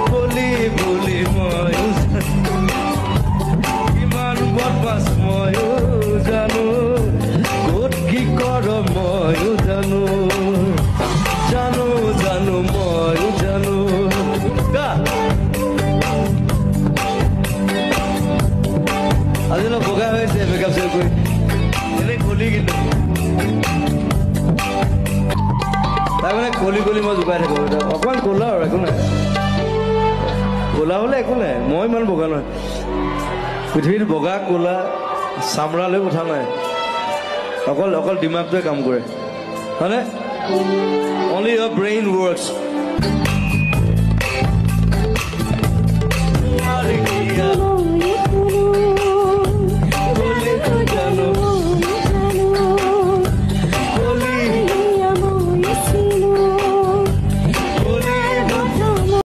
কলি বুলি ময়ো কিমান বদমাছ ময়ো জানো ক'ত কি কৰ ময়ো জানো জানো জানো ময়ো জানো আজি অলপ বগা হৈছে মেকআপ চেকআপ কৰি এনেই কলি কিন্তু তাৰমানে কলি কলি মই জোকাই থাকোঁ অকণমান ক'লা আৰু একো নাই ক'লা হ'লে একো নাই মই ইমান বগা নহয় পৃথিৱীত বগা ক'লা চামৰালৈ কথা নাই অকল ডিমাগটোৱে কাম কৰে হয়নে অনলি ইয়ৰ ব্ৰেইন ৱৰ্কছ